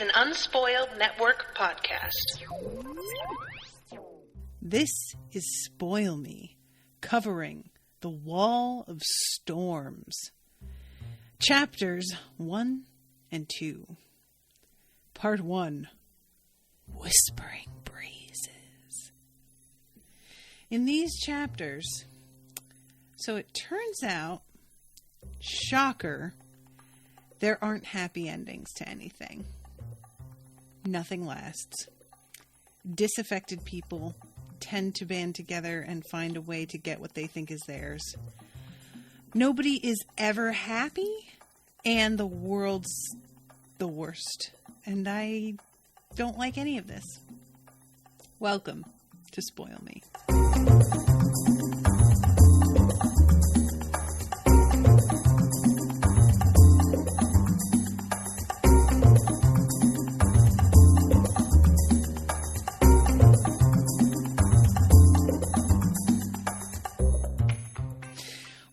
an Unspoiled Network podcast. This is Spoil Me, covering The Wall of Storms. Chapters 1 and 2. Part 1, Whispering Breezes. In these chapters, so it turns out, shocker, there aren't happy endings to anything. Nothing lasts. Disaffected people tend to band together and find a way to get what they think is theirs. Nobody is ever happy, and the world's the worst. And I don't like any of this. Welcome to Spoil Me.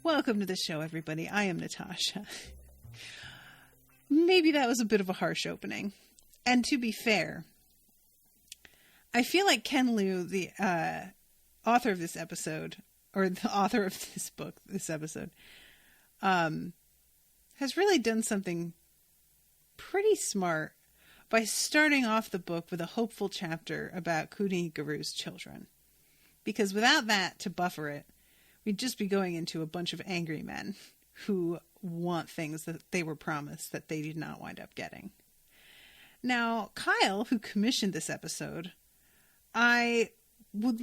Welcome to the show, everybody. I am Natasha. Maybe that was a bit of a harsh opening. And to be fair, I feel like Ken Liu, the author of this episode, or the author of this book, this episode, has really done something pretty smart by starting off the book with a hopeful chapter about Kuni Garu's children. Because without that to buffer it, we'd just be going into a bunch of angry men who want things that they were promised that they did not wind up getting. Now, Kyle, who commissioned this episode, I just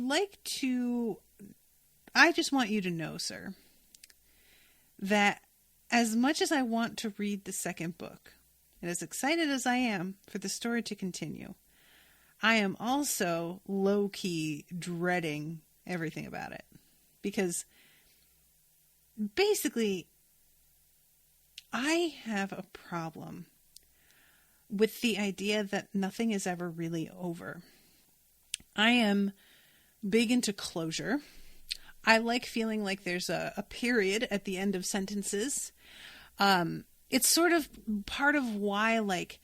want you to know, sir, that as much as I want to read the second book, and as excited as I am for the story to continue, I am also low-key dreading everything about it. Because basically, I have a problem with the idea that nothing is ever really over. I am big into closure. I like feeling like there's a period at the end of sentences. It's sort of part of why, like,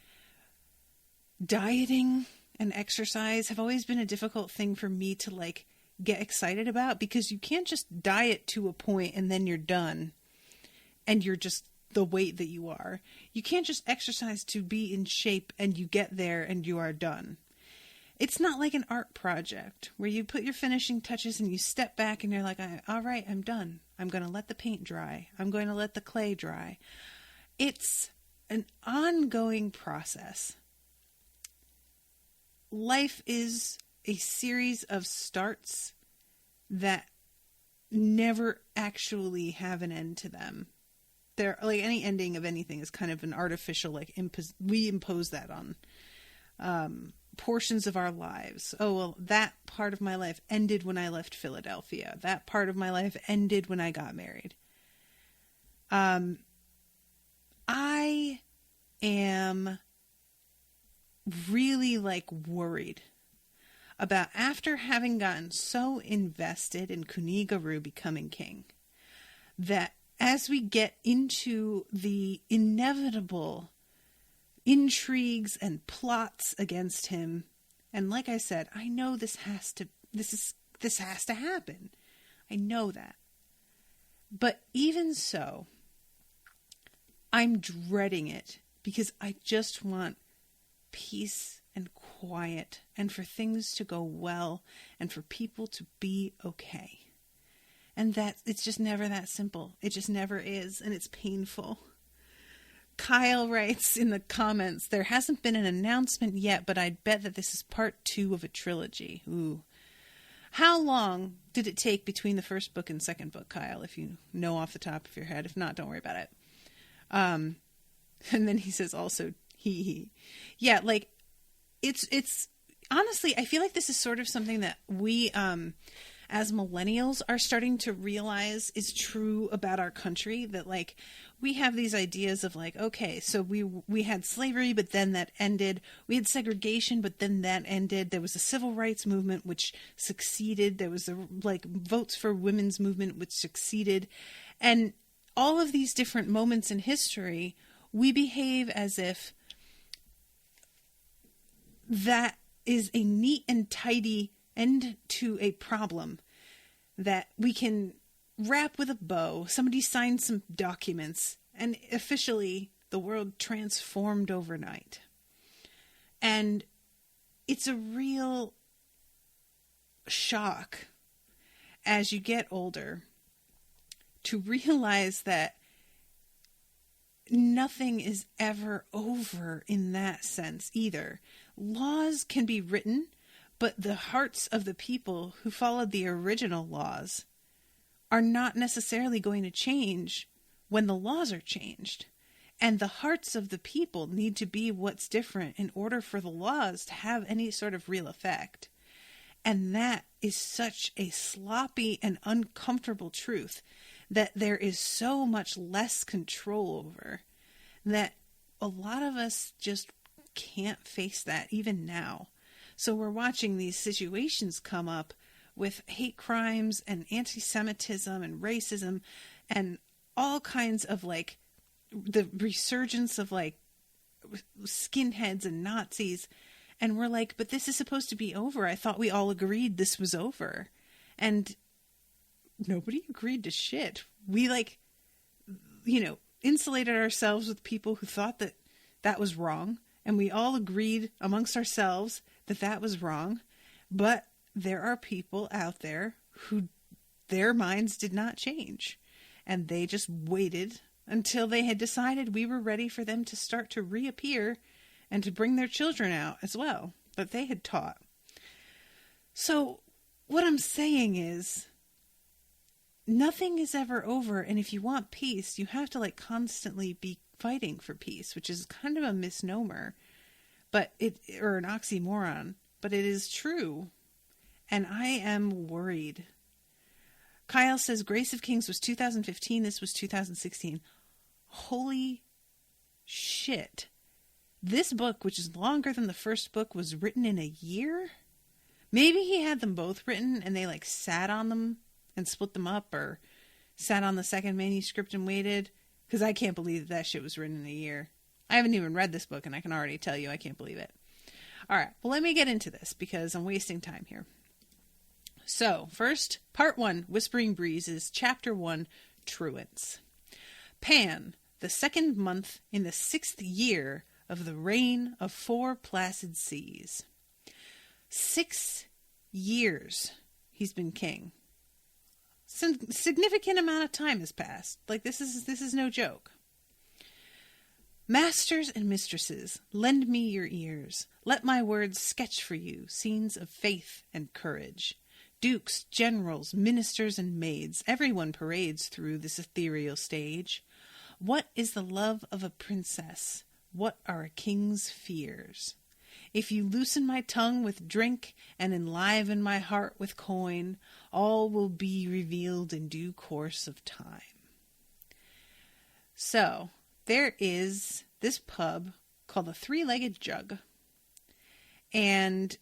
dieting and exercise have always been a difficult thing for me to, like, get excited about, because you can't just diet to a point and then you're done and you're just the weight that you are. You can't just exercise to be in shape and you get there and you are done. It's not like an art project where you put your finishing touches and you step back and you're like, all right, I'm done. I'm going to let the paint dry. I'm going to let the clay dry. It's an ongoing process. Life is a series of starts that never actually have an end to them. They're like, any ending of anything is kind of an artificial, like, we impose that on portions of our lives. Oh, well, that part of my life ended when I left Philadelphia. That part of my life ended when I got married. I am really, like, worried about, after having gotten so invested in Kuni Garu becoming king, that as we get into the inevitable intrigues and plots against him, and like I said, I know this has to happen. I know that. But even so, I'm dreading it, because I just want peace and quiet, and for things to go well, and for people to be okay. And that it's just never that simple. It just never is, and it's painful. Kyle writes in the comments, there hasn't been an announcement yet, but I'd bet that this is part 2 of a trilogy. Ooh. How long did it take between the first book and second book, Kyle, if you know off the top of your head? If not, don't worry about it. And then he says also, he. Yeah, like, it's honestly, I feel like this is sort of something that we, as millennials, are starting to realize is true about our country. That, like, we have these ideas of, like, okay, so we had slavery, but then that ended. We had segregation, but then that ended. There was a civil rights movement, which succeeded. There was votes for women's movement, which succeeded. And all of these different moments in history, we behave as if that is a neat and tidy end to a problem that we can wrap with a bow. Somebody signed some documents, and officially the world transformed overnight. And it's a real shock as you get older to realize that nothing is ever over in that sense either. Laws can be written, but the hearts of the people who followed the original laws are not necessarily going to change when the laws are changed. And the hearts of the people need to be what's different in order for the laws to have any sort of real effect. And that is such a sloppy and uncomfortable truth that there is so much less control over that a lot of us just can't face that even now. So we're watching these situations come up with hate crimes and anti-Semitism and racism and all kinds of like the resurgence of like skinheads and Nazis. And we're like, but this is supposed to be over. I thought we all agreed this was over. And nobody agreed to shit. We like, insulated ourselves with people who thought that that was wrong. And we all agreed amongst ourselves that that was wrong. But there are people out there who their minds did not change. And they just waited until they had decided we were ready for them to start to reappear and to bring their children out as well that they had taught. So what I'm saying is nothing is ever over. And if you want peace, you have to like constantly be fighting for peace, which is kind of a misnomer, or an oxymoron, but it is true. And I am worried. Kyle says Grace of Kings was 2015. This was 2016. Holy shit. This book, which is longer than the first book, was written in a year? Maybe he had them both written and they like sat on them and split them up, or sat on the second manuscript and waited. Because I can't believe that shit was written in a year. I haven't even read this book and I can already tell you I can't believe it. All right, well, let me get into this because I'm wasting time here. So, first, Part 1, Whispering Breezes, Chapter 1, Truants. Pan, the second month in the 6th year of the reign of 4 placid seas. 6 years he's been king. Some significant amount of time has passed. Like, this is no joke. Masters and mistresses, lend me your ears. Let my words sketch for you scenes of faith and courage. Dukes, generals, ministers, and maids, everyone parades through this ethereal stage. What is the love of a princess? What are a king's fears? If you loosen my tongue with drink and enliven my heart with coin, all will be revealed in due course of time. So, there is this pub called the Three-Legged Jug. And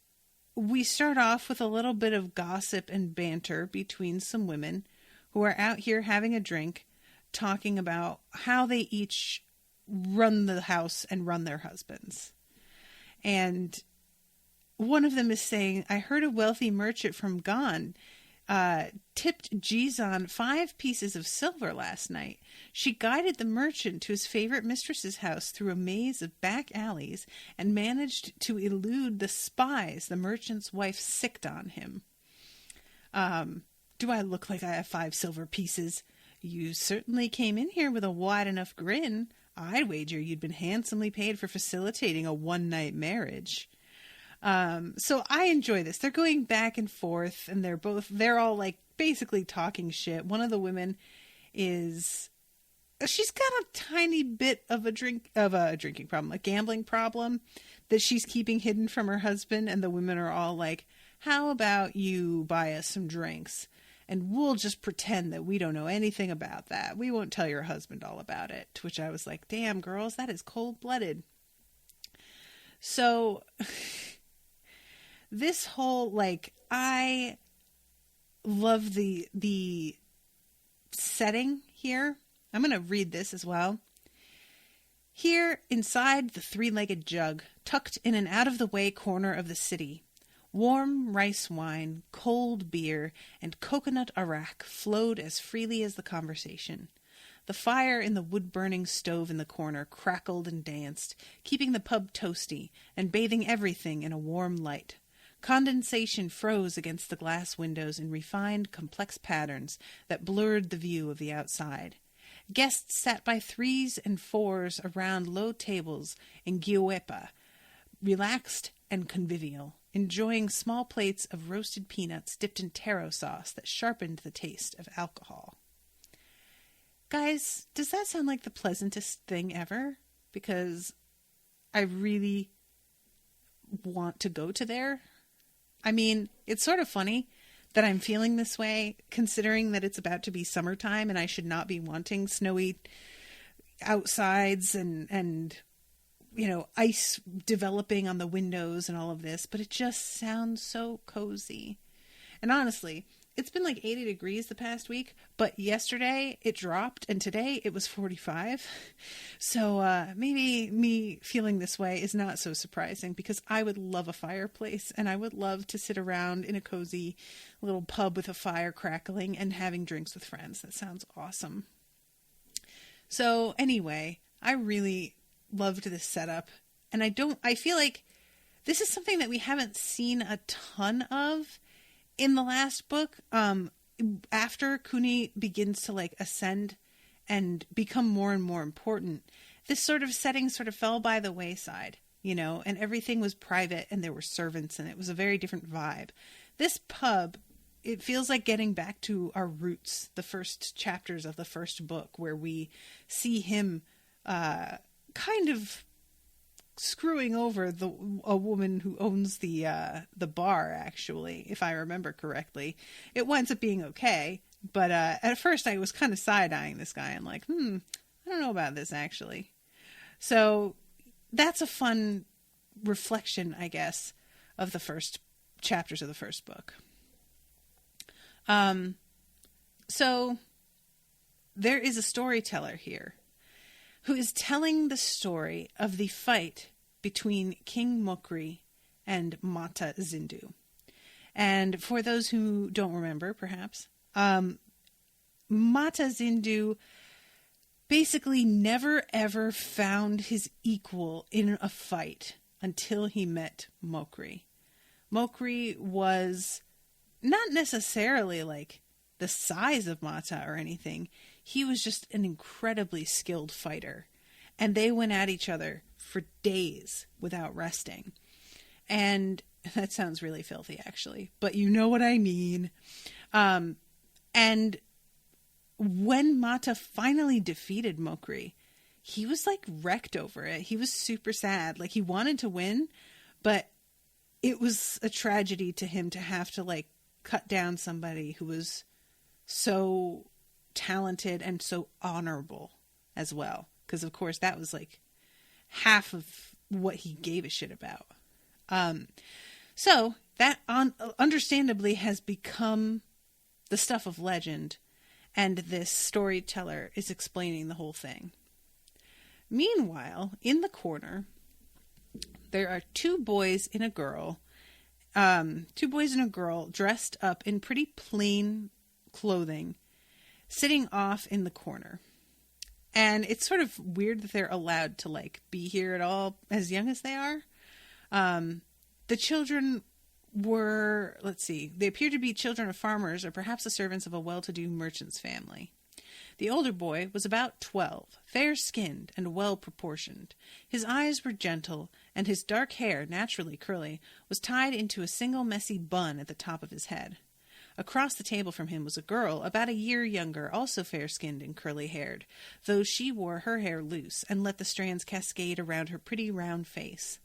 we start off with a little bit of gossip and banter between some women who are out here having a drink, talking about how they each run the house and run their husbands. And one of them is saying, I heard a wealthy merchant from Gan tipped Jizan 5 pieces of silver last night. She guided the merchant to his favorite mistress's house through a maze of back alleys and managed to elude the spies the merchant's wife sicked on him. Do I look like I have 5 silver pieces? You certainly came in here with a wide enough grin. I'd wager you'd been handsomely paid for facilitating a one-night marriage. So I enjoy this. They're going back and forth, and they're all like basically talking shit. One of the women she's got a tiny bit of a drinking problem, a gambling problem that she's keeping hidden from her husband. And the women are all like, how about you buy us some drinks and we'll just pretend that we don't know anything about that. We won't tell your husband all about it. To which I was like, damn girls, that is cold-blooded. So this whole, like, I love the setting here. I'm going to read this as well. Here, inside the three-legged jug, tucked in an out-of-the-way corner of the city, warm rice wine, cold beer, and coconut arak flowed as freely as the conversation. The fire in the wood-burning stove in the corner crackled and danced, keeping the pub toasty and bathing everything in a warm light. Condensation froze against the glass windows in refined, complex patterns that blurred the view of the outside. Guests sat by threes and fours around low tables in Gioepa, relaxed and convivial, enjoying small plates of roasted peanuts dipped in taro sauce that sharpened the taste of alcohol. Guys, does that sound like the pleasantest thing ever? Because I really want to go to there. I mean, it's sort of funny that I'm feeling this way, considering that it's about to be summertime and I should not be wanting snowy outsides and ice developing on the windows and all of this, but it just sounds so cozy. And honestly, it's been like 80 degrees the past week, but yesterday it dropped and today it was 45. So maybe me feeling this way is not so surprising, because I would love a fireplace and I would love to sit around in a cozy little pub with a fire crackling and having drinks with friends. That sounds awesome. So anyway, I really loved this setup, and I feel like this is something that we haven't seen a ton of in the last book. After Kuni begins to ascend and become more and more important, this sort of setting sort of fell by the wayside, and everything was private and there were servants and it was a very different vibe. This pub, it feels like getting back to our roots, the first chapters of the first book, where we see him kind of screwing over a woman who owns the bar, actually, if I remember correctly. It winds up being okay, but at first I was kind of side-eyeing this guy. I'm like, I don't know about this, actually. So that's a fun reflection, I guess, of the first chapters of the first book. So there is a storyteller here who is telling the story of the fight between King Mokri and Mata Zindu. And for those who don't remember, perhaps, Mata Zindu basically never ever found his equal in a fight until he met Mokri. Mokri was not necessarily the size of Mata or anything. He was just an incredibly skilled fighter. And they went at each other for days without resting. And that sounds really filthy, actually, but you know what I mean. And when Mata finally defeated Mokri, he was wrecked over it. He was super sad. He wanted to win, but it was a tragedy to him to have to cut down somebody who was so talented and so honorable as well. Because of course that was half of what he gave a shit about. So that understandably has become the stuff of legend, and this storyteller is explaining the whole thing. Meanwhile, in the corner, there are two boys and a girl dressed up in pretty plain clothing, sitting off in the corner. And it's sort of weird that they're allowed to be here at all as young as they are. The children were, they appear to be children of farmers or perhaps the servants of a well-to-do merchant's family. The older boy was about 12, fair-skinned and well-proportioned. His eyes were gentle, and his dark hair, naturally curly, was tied into a single messy bun at the top of his head. Across the table from him was a girl about a year younger, also fair-skinned and curly-haired, though she wore her hair loose and let the strands cascade around her pretty round face.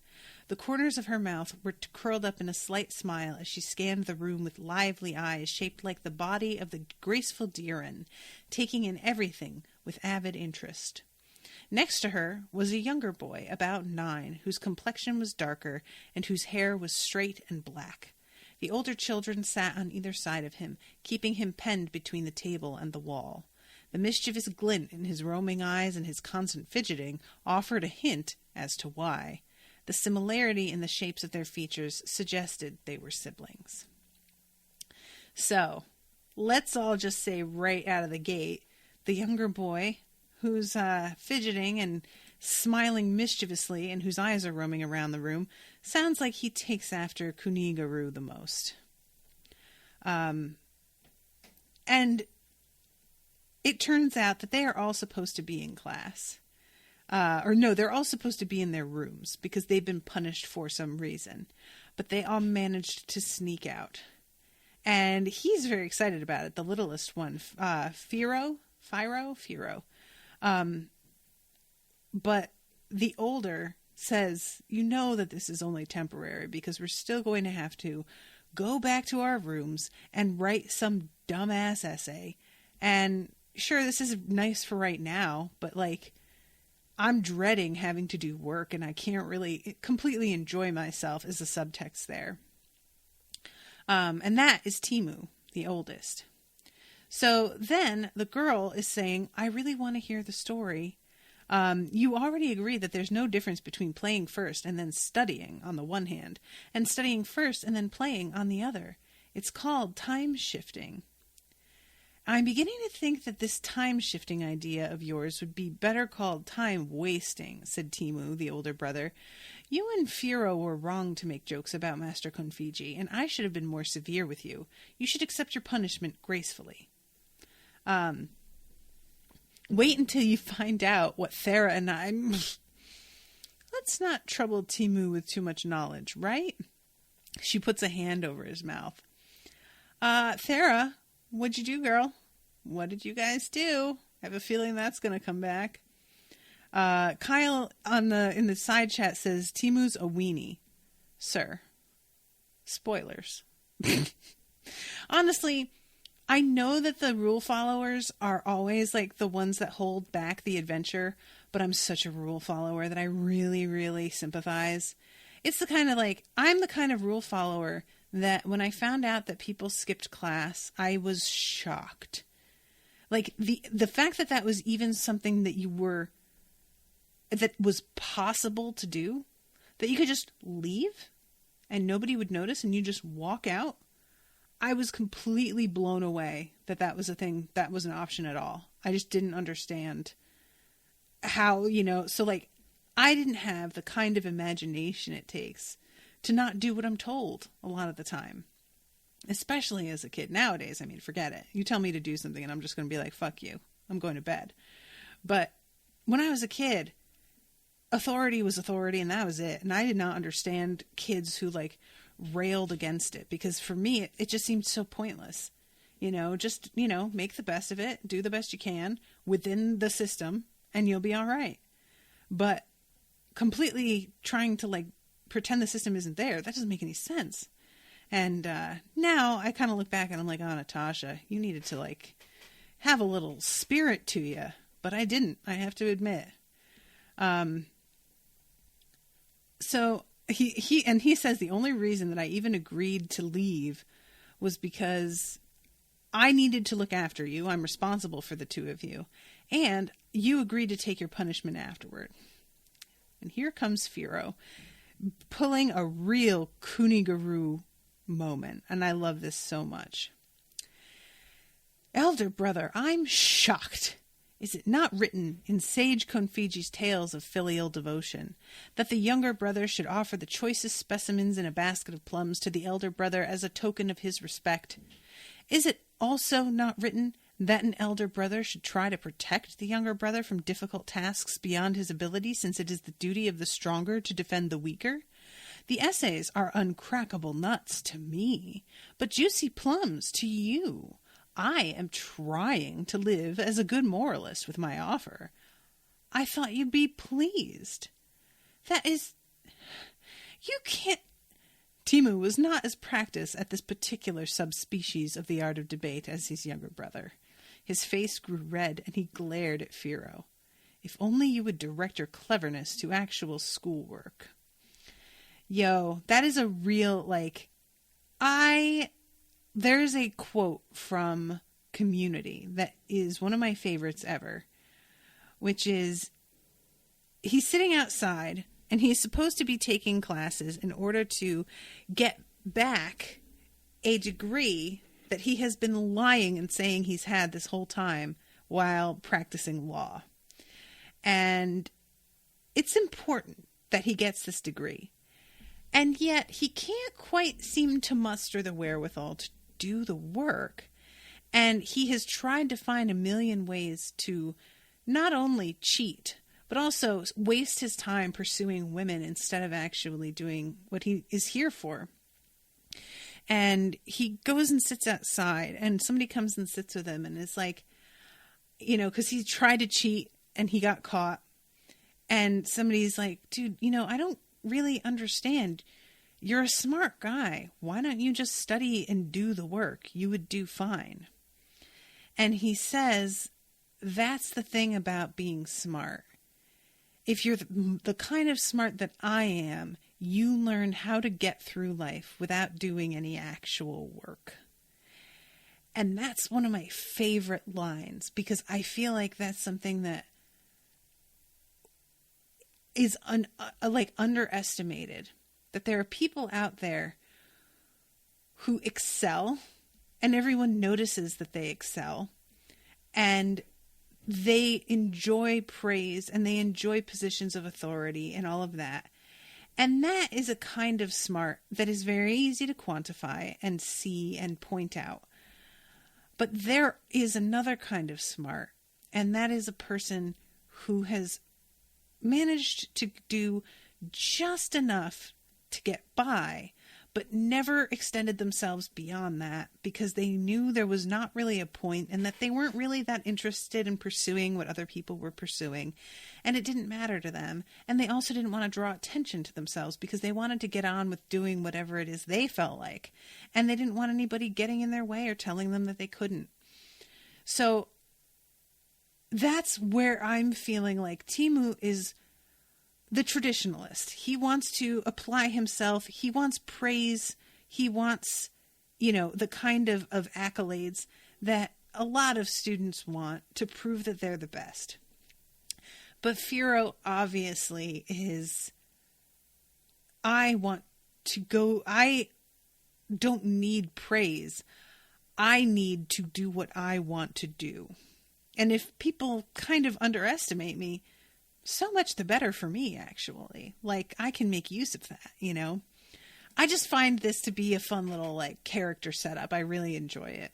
The corners of her mouth were curled up in a slight smile as she scanned the room with lively eyes shaped like the body of the graceful Diran, taking in everything with avid interest. Next to her was a younger boy, about 9, whose complexion was darker and whose hair was straight and black. The older children sat on either side of him, keeping him penned between the table and the wall. The mischievous glint in his roaming eyes and his constant fidgeting offered a hint as to why. The similarity in the shapes of their features suggested they were siblings. So, let's all just say right out of the gate, the younger boy, who's fidgeting and smiling mischievously and whose eyes are roaming around the room, sounds like he takes after Kuni-guru the most. And it turns out that they are all supposed to be in class. They're all supposed to be in their rooms because they've been punished for some reason. But they all managed to sneak out. And he's very excited about it. The littlest one, Firo. But the older says, you know that this is only temporary because we're still going to have to go back to our rooms and write some dumbass essay. And sure, this is nice for right now, but like, I'm dreading having to do work and I can't really completely enjoy myself is the subtext there. And that is Timu, the oldest. So then the girl is saying, I really want to hear the story. You already agree that there's no difference between playing first and then studying on the one hand, and studying first and then playing on the other. It's called time shifting. I'm beginning to think that this time-shifting idea of yours would be better called time-wasting, said Timu, the older brother. You and Firo were wrong to make jokes about Master Konfiji, and I should have been more severe with you. You should accept your punishment gracefully. Wait until you find out what Thera and I... Let's not trouble Timu with too much knowledge, right? She puts a hand over his mouth. Thera... What'd you do, girl? What did you guys do? I have a feeling that's going to come back. Kyle in the side chat says, Timu's a weenie. Sir. Spoilers. Honestly, I know that the rule followers are always like the ones that hold back the adventure, but I'm such a rule follower that I really, really sympathize. It's the kind of I'm the kind of rule follower that when I found out that people skipped class, I was shocked. Like the fact that was even something that was possible to do, that you could just leave and nobody would notice and you just walk out. I was completely blown away that was a thing, that was an option at all. I just didn't understand how, I didn't have the kind of imagination it takes to not do what I'm told a lot of the time, especially as a kid. Nowadays, forget it. You tell me to do something and I'm just going to be like, fuck you. I'm going to bed. But when I was a kid, authority was authority and that was it. And I did not understand kids who railed against it, because for me, it just seemed so pointless. Make the best of it, do the best you can within the system and you'll be all right. But completely trying to pretend the system isn't there, that doesn't make any sense. And now I kind of look back and I'm like, oh, Natasha, you needed to have a little spirit to you, but I didn't, I have to admit. So he says the only reason that I even agreed to leave was because I needed to look after you. I'm responsible for the two of you, and you agreed to take your punishment afterward. And here comes Firo, pulling a real Kuni-guru moment, and I love this so much. Elder brother, I'm shocked. Is it not written in sage Konfiji's tales of filial devotion that the younger brother should offer the choicest specimens in a basket of plums to the elder brother as a token of his respect? Is it also not written that an elder brother should try to protect the younger brother from difficult tasks beyond his ability, since it is the duty of the stronger to defend the weaker? The essays are uncrackable nuts to me, but juicy plums to you. I am trying to live as a good moralist with my offer. I thought you'd be pleased. That is... You can't... Timu was not as practiced at this particular subspecies of the art of debate as his younger brother. His face grew red and he glared at Firo. If only you would direct your cleverness to actual schoolwork. Yo, that is a real, there's a quote from community that is one of my favorites ever, which is he's sitting outside and he's supposed to be taking classes in order to get back a degree that he has been lying and saying he's had this whole time while practicing law. And it's important that he gets this degree. And yet he can't quite seem to muster the wherewithal to do the work. And he has tried to find a million ways to not only cheat, but also waste his time pursuing women instead of actually doing what he is here for. And he goes and sits outside, and somebody comes and sits with him and is like, you know, because he tried to cheat and he got caught. And somebody's like, dude, you know, I don't really understand. You're a smart guy. Why don't you just study and do the work? You would do fine. And he says, that's the thing about being smart. If you're the kind of smart that I am, you learn how to get through life without doing any actual work. And that's one of my favorite lines, because I feel like that's something that is underestimated. That there are people out there who excel, and everyone notices that they excel, and they enjoy praise, and they enjoy positions of authority and all of that. And that is a kind of smart that is very easy to quantify and see and point out. But there is another kind of smart, and that is a person who has managed to do just enough to get by, but never extended themselves beyond that because they knew there was not really a point and that they weren't really that interested in pursuing what other people were pursuing, and it didn't matter to them. And they also didn't want to draw attention to themselves because they wanted to get on with doing whatever it is they felt like, and they didn't want anybody getting in their way or telling them that they couldn't. So that's where I'm feeling like Timu is the traditionalist. He wants to apply himself. He wants praise. He wants, you know, the kind of accolades that a lot of students want to prove that they're the best. But Firo obviously is, I don't need praise. I need to do what I want to do. And if people kind of underestimate me, so much the better for me, actually. Like, I can make use of that, you know? I just find this to be a fun little, like, character setup. I really enjoy it.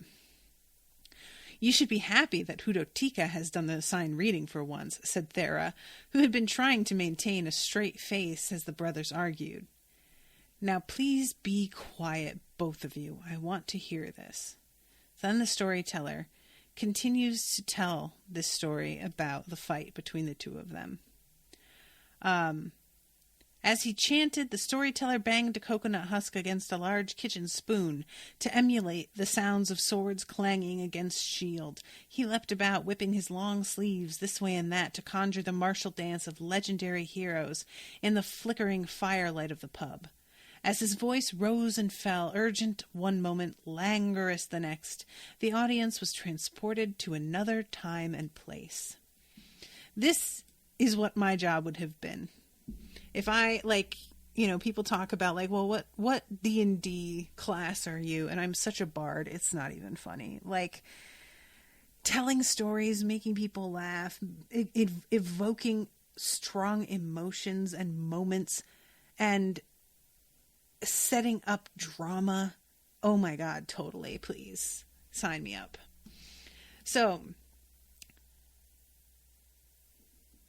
You should be happy that Hudotika has done the assigned reading for once, said Thera, who had been trying to maintain a straight face as the brothers argued. Now, please be quiet, both of you. I want to hear this. Then the storyteller continues to tell this story about the fight between the two of them. As he chanted, the storyteller banged a coconut husk against a large kitchen spoon to emulate the sounds of swords clanging against shield. He leapt about, whipping his long sleeves this way and that to conjure the martial dance of legendary heroes in the flickering firelight of the pub. As his voice rose and fell, urgent one moment, languorous the next, the audience was transported to another time and place. This is what my job would have been. If I, like, you know, people talk about, like, well, what D&D class are you? And I'm such a bard, it's not even funny. Like, telling stories, making people laugh, evoking strong emotions and moments, and setting up drama. Oh my God, totally. Please sign me up. So,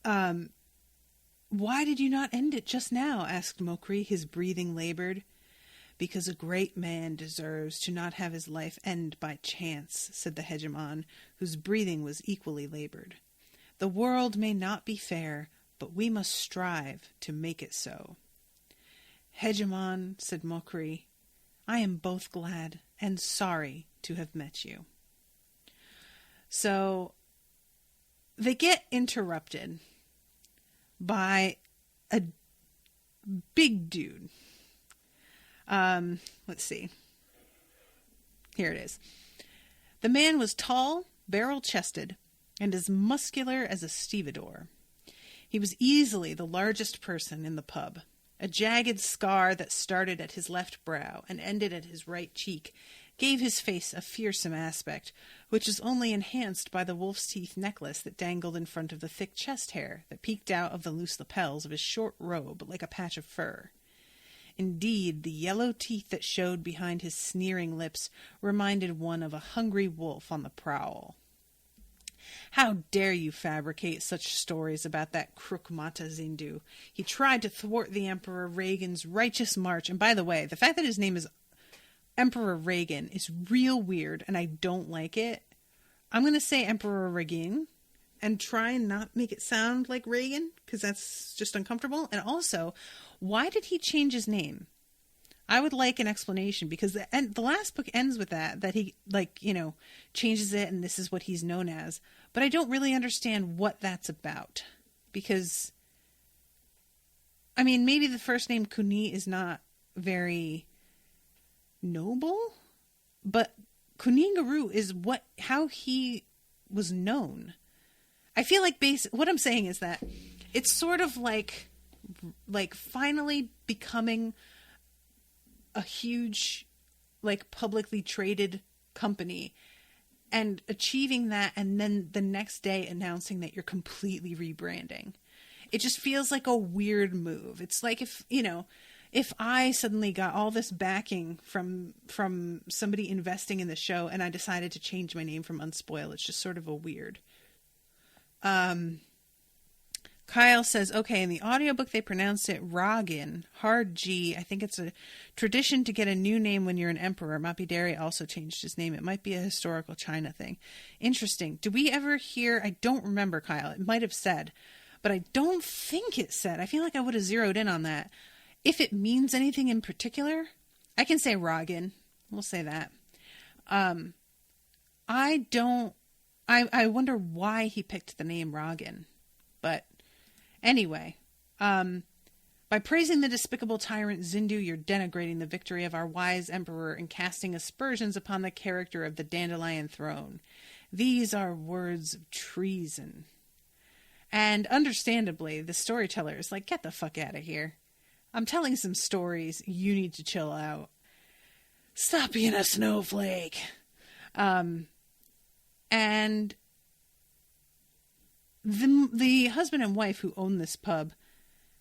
why did you not end it just now? Asked Mokri, his breathing labored. Because a great man deserves to not have his life end by chance, said the hegemon, whose breathing was equally labored. The world may not be fair, but we must strive to make it so. Hegemon, said Mokri, I am both glad and sorry to have met you. So they get interrupted by a big dude. Let's see. Here it is. The man was tall, barrel-chested, and as muscular as a stevedore. He was easily the largest person in the pub. A jagged scar that started at his left brow and ended at his right cheek gave his face a fearsome aspect, which was only enhanced by the wolf's teeth necklace that dangled in front of the thick chest hair that peeked out of the loose lapels of his short robe like a patch of fur. Indeed, the yellow teeth that showed behind his sneering lips reminded one of a hungry wolf on the prowl. How dare you fabricate such stories about that crook Mata Zindu? He tried to thwart the Emperor Reagan's righteous march. And by the way, the fact that his name is Emperor Reagan is real weird, and I don't like it. I'm going to say Emperor Reagan and try and not make it sound like Reagan, because that's just uncomfortable. And also, why did he change his name? I would like an explanation, because the last book ends with that he, changes it and this is what he's known as. But I don't really understand what that's about. Because, I mean, maybe the first name Kuni is not very noble, but Kuni-Garu is how he was known. I feel like what I'm saying is that it's sort of like finally becoming a huge, publicly traded company and achieving that, and then the next day announcing that you're completely rebranding. It just feels like a weird move. It's like if I suddenly got all this backing from somebody investing in the show and I decided to change my name from Unspoil. It's just sort of a weird. Kyle says, okay, in the audiobook they pronounce it Ragin, hard G. I think it's a tradition to get a new name when you're an emperor. Mapideri also changed his name. It might be a historical China thing. Interesting. Do we ever hear, I don't remember, Kyle. It might have said, but I don't think it said. I feel like I would have zeroed in on that. If it means anything in particular, I can say Ragin. We'll say that. I wonder why he picked the name Ragin. But anyway, by praising the despicable tyrant Zindu, you're denigrating the victory of our wise emperor and casting aspersions upon the character of the Dandelion throne. These are words of treason. And understandably, the storyteller is like, get the fuck out of here. I'm telling some stories. You need to chill out. Stop being a snowflake. And the husband and wife who own this pub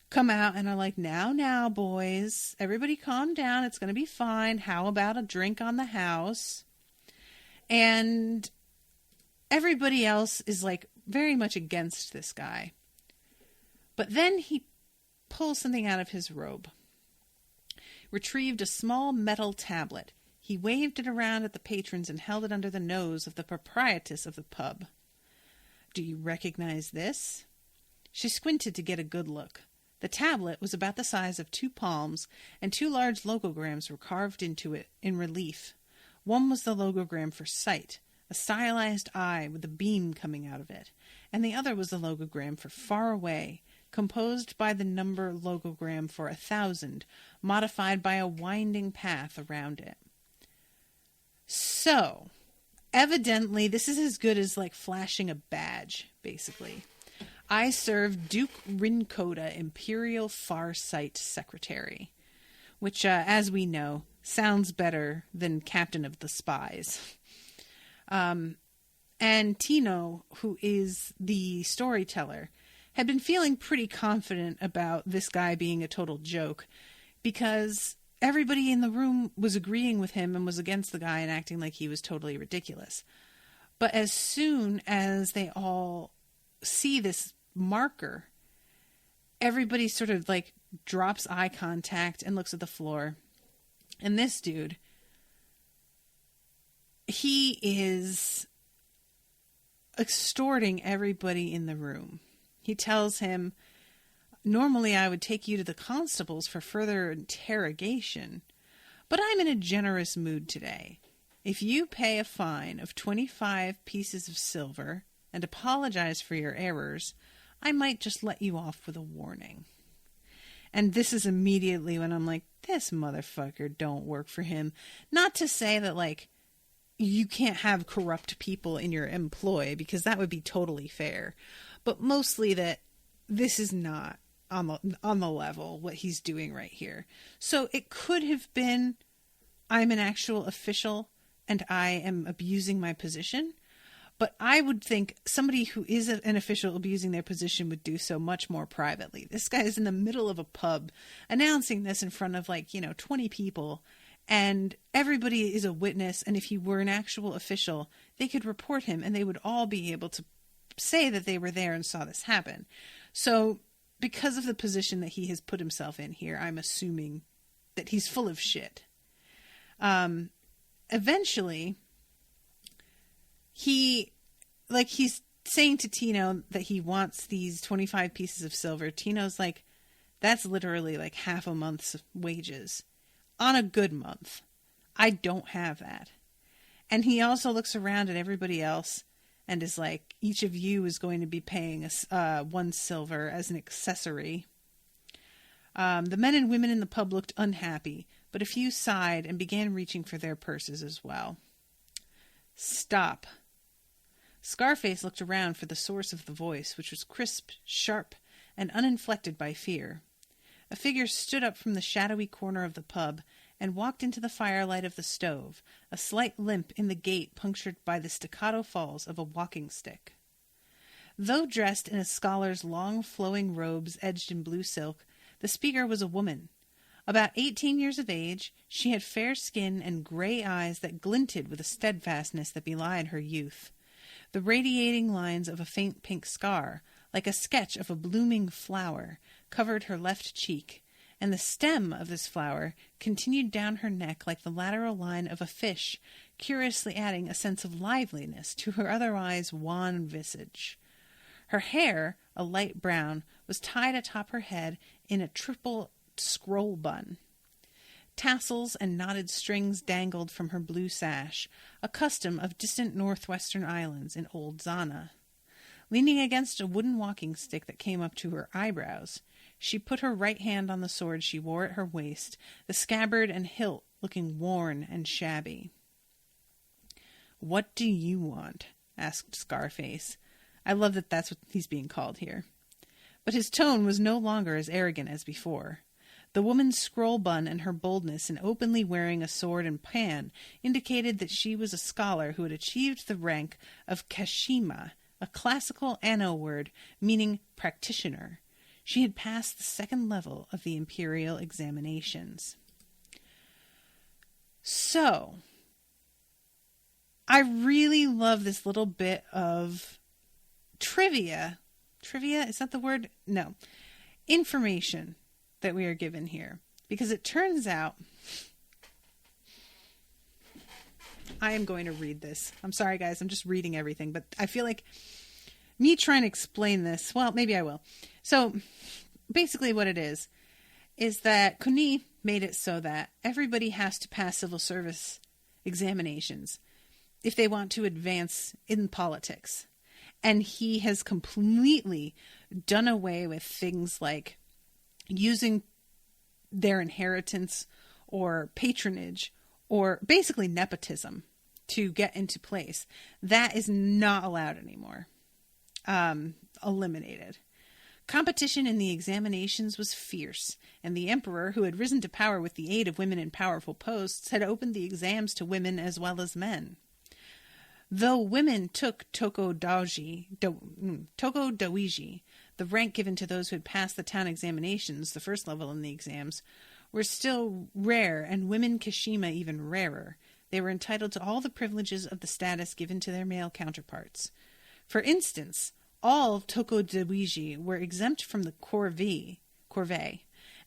come out and are like, now, boys, everybody calm down. It's going to be fine. How about a drink on the house? And everybody else is like very much against this guy. But then he pulls something out of his robe, retrieved a small metal tablet. He waved it around at the patrons and held it under the nose of the proprietress of the pub. Do you recognize this? She squinted to get a good look. The tablet was about the size of 2 palms, and 2 large logograms were carved into it in relief. One was the logogram for sight, a stylized eye with a beam coming out of it, and the other was the logogram for far away, composed by the number logogram for 1,000, modified by a winding path around it. So, evidently, this is as good as like flashing a badge, basically. I serve Duke Rincoda, Imperial Farsight Secretary, which, as we know, sounds better than Captain of the Spies. And Tino, who is the storyteller, had been feeling pretty confident about this guy being a total joke because everybody in the room was agreeing with him and was against the guy and acting like he was totally ridiculous. But as soon as they all see this marker, everybody sort of like drops eye contact and looks at the floor. And this dude, he is extorting everybody in the room. He tells him, normally I would take you to the constables for further interrogation, but I'm in a generous mood today. If you pay a fine of 25 pieces of silver and apologize for your errors, I might just let you off with a warning. And this is immediately when I'm like, this motherfucker don't work for him. Not to say that, like, you can't have corrupt people in your employ, because that would be totally fair. But mostly that this is not on the level what he's doing right here. So it could have been, I'm an actual official and I am abusing my position. But I would think somebody who is an official abusing their position would do so much more privately. This guy is in the middle of a pub announcing this in front of 20 people, and everybody is a witness. And if he were an actual official, they could report him and they would all be able to say that they were there and saw this happen. So because of the position that he has put himself in here, I'm assuming that he's full of shit. Eventually, he's saying to Tino that he wants these 25 pieces of silver. Tino's like, that's literally like half a month's wages on a good month. I don't have that. And he also looks around at everybody else and is like, each of you is going to be paying us 1 silver as an accessory. The men and women in the pub looked unhappy, but a few sighed and began reaching for their purses as well. Stop. Scarface looked around for the source of the voice, which was crisp, sharp, and uninflected by fear. A figure stood up from the shadowy corner of the pub and walked into the firelight of the stove, a slight limp in the gait punctured by the staccato falls of a walking stick. Though dressed in a scholar's long flowing robes edged in blue silk, the speaker was a woman. About 18 years of age, she had fair skin and gray eyes that glinted with a steadfastness that belied her youth. The radiating lines of a faint pink scar, like a sketch of a blooming flower, covered her left cheek, and the stem of this flower continued down her neck like the lateral line of a fish, curiously adding a sense of liveliness to her otherwise wan visage. Her hair, a light brown, was tied atop her head in a triple scroll bun. Tassels and knotted strings dangled from her blue sash, a custom of distant northwestern islands in old Zana. Leaning against a wooden walking stick that came up to her eyebrows, she put her right hand on the sword she wore at her waist, the scabbard and hilt looking worn and shabby. "What do you want?" asked Scarface. I love that that's what he's being called here. But his tone was no longer as arrogant as before. The woman's scroll bun and her boldness in openly wearing a sword and pan indicated that she was a scholar who had achieved the rank of Kashima, a classical Ano word meaning practitioner. She had passed the 2nd level of the imperial examinations. So, I really love this little bit of trivia. Trivia? Is that the word? No. Information that we are given here. Because it turns out, I am going to read this. I'm sorry, guys. I'm just reading everything. But I feel like me trying to explain this, well, maybe I will. So, basically what it is that Kuni made it so that everybody has to pass civil service examinations if they want to advance in politics. And he has completely done away with things like using their inheritance or patronage or basically nepotism to get into place. That is not allowed anymore. Eliminated. Competition in the examinations was fierce, and the emperor, who had risen to power with the aid of women in powerful posts, had opened the exams to women as well as men. Though women took tokodaiji, the rank given to those who had passed the town examinations, the first level in the exams, were still rare, and women Kashima even rarer. They were entitled to all the privileges of the status given to their male counterparts. For instance, all tokodaiji were exempt from the corvée,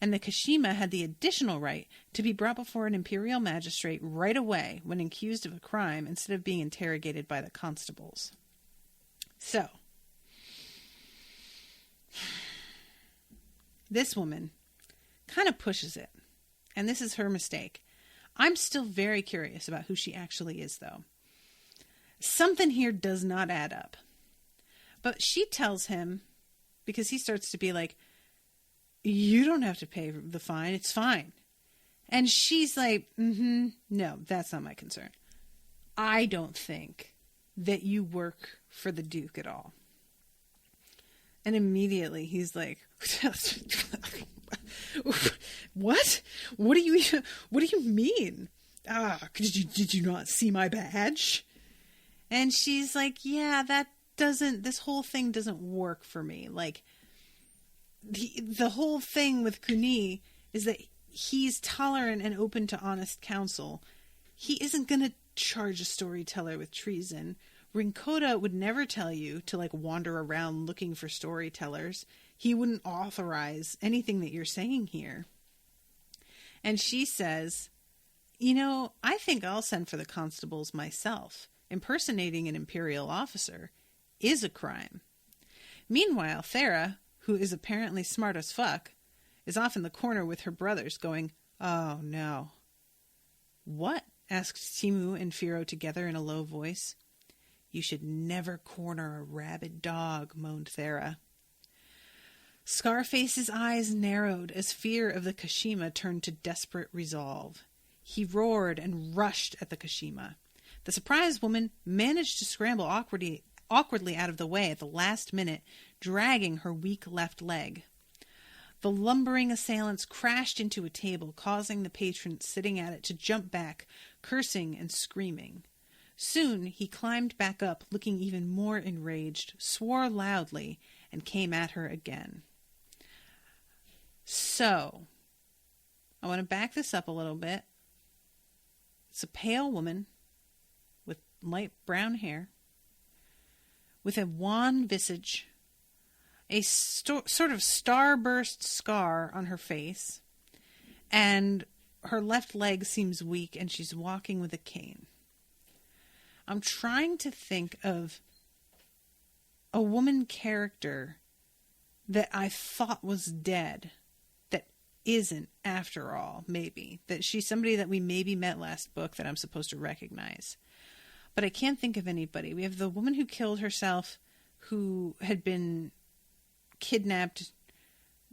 and the Kashima had the additional right to be brought before an imperial magistrate right away when accused of a crime instead of being interrogated by the constables. So, this woman kind of pushes it, and this is her mistake. I'm still very curious about who she actually is, though. Something here does not add up. But she tells him, because he starts to be like, you don't have to pay the fine, it's fine. And she's like, no, that's not my concern. I don't think that you work for the Duke at all. And immediately he's like, what? What do you mean? Did you not see my badge? And she's like, yeah, this whole thing doesn't work for me. Like, the whole thing with Kuni is that he's tolerant and open to honest counsel. He isn't going to charge a storyteller with treason. Rincoda would never tell you to, like, wander around looking for storytellers. He wouldn't authorize anything that you're saying here. And she says, I think I'll send for the constables myself. Impersonating an imperial officer is a crime. Meanwhile, Thera, who is apparently smart as fuck, is off in the corner with her brothers going, oh no. What? Asked Timu and Firo together in a low voice. You should never corner a rabid dog, moaned Thera. Scarface's eyes narrowed as fear of the Kashima turned to desperate resolve. He roared and rushed at the Kashima. The surprised woman managed to scramble awkwardly out of the way at the last minute, dragging her weak left leg. The lumbering assailants crashed into a table, causing the patron sitting at it to jump back, cursing and screaming. Soon he climbed back up, looking even more enraged, swore loudly, and came at her again. So, I want to back this up a little bit. It's a pale woman with light brown hair, with a wan visage, a sort of starburst scar on her face, and her left leg seems weak, and she's walking with a cane. I'm trying to think of a woman character that I thought was dead that isn't after all, maybe. That she's somebody that we maybe met last book that I'm supposed to recognize. But I can't think of anybody. We have the woman who killed herself, who had been kidnapped,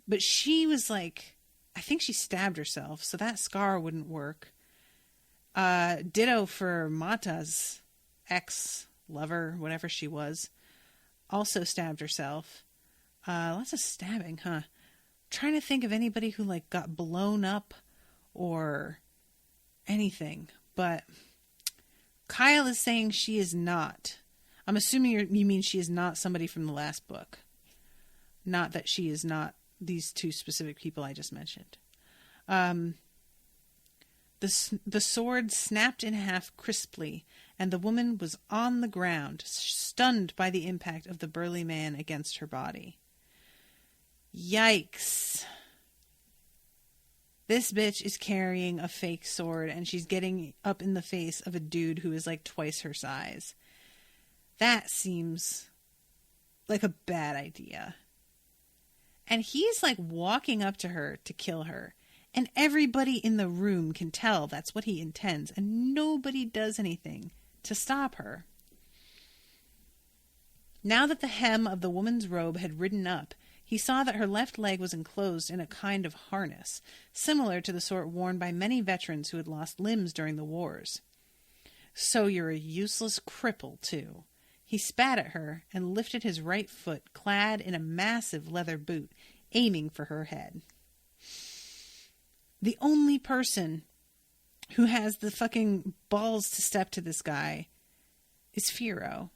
but she was like, I think she stabbed herself, so that scar wouldn't work. Ditto for Mata's ex-lover, whatever she was, also stabbed herself. Lots of stabbing, huh? Trying to think of anybody who, like, got blown up or anything, but Kyle is saying she is not. I'm assuming you mean she is not somebody from the last book. Not that she is not these two specific people I just mentioned. The sword snapped in half crisply, and the woman was on the ground, stunned by the impact of the burly man against her body. Yikes. This bitch is carrying a fake sword, and she's getting up in the face of a dude who is like twice her size. That seems like a bad idea. And he's like walking up to her to kill her. And everybody in the room can tell that's what he intends. And nobody does anything to stop her. Now that the hem of the woman's robe had ridden up, he saw that her left leg was enclosed in a kind of harness, similar to the sort worn by many veterans who had lost limbs during the wars. So you're a useless cripple, too. He spat at her and lifted his right foot, clad in a massive leather boot, aiming for her head. The only person who has the fucking balls to step to this guy is Firo,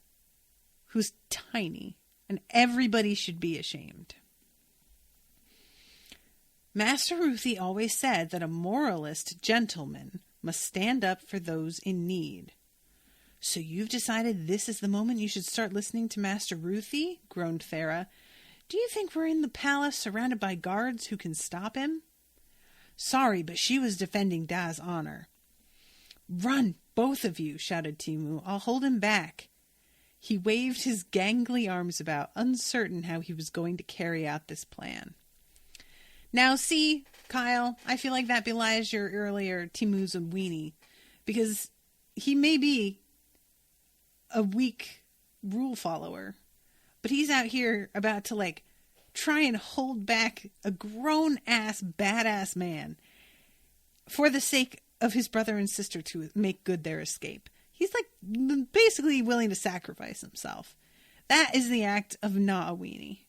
who's tiny, and everybody should be ashamed. Master Ruthie always said that a moralist gentleman must stand up for those in need. So you've decided this is the moment you should start listening to Master Ruthie? Groaned Thera. Do you think we're in the palace surrounded by guards who can stop him? Sorry, but she was defending Da's honor. Run, both of you, shouted Timu. I'll hold him back. He waved his gangly arms about, uncertain how he was going to carry out this plan. Now see, Kyle, I feel like that belies your earlier Timu's a weenie, because he may be a weak rule follower, but he's out here about to, like, try and hold back a grown-ass, badass man for the sake of his brother and sister to make good their escape. He's, like, basically willing to sacrifice himself. That is the act of not a weenie.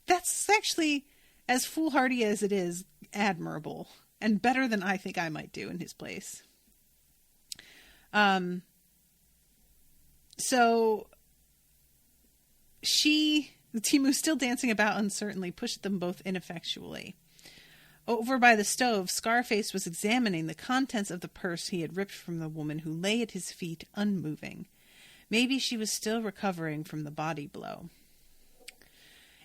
That's actually, as foolhardy as it is, admirable. And better than I think I might do in his place. So Timu's still dancing about uncertainly, pushed them both ineffectually. Over by the stove, Scarface was examining the contents of the purse he had ripped from the woman who lay at his feet, unmoving. Maybe she was still recovering from the body blow.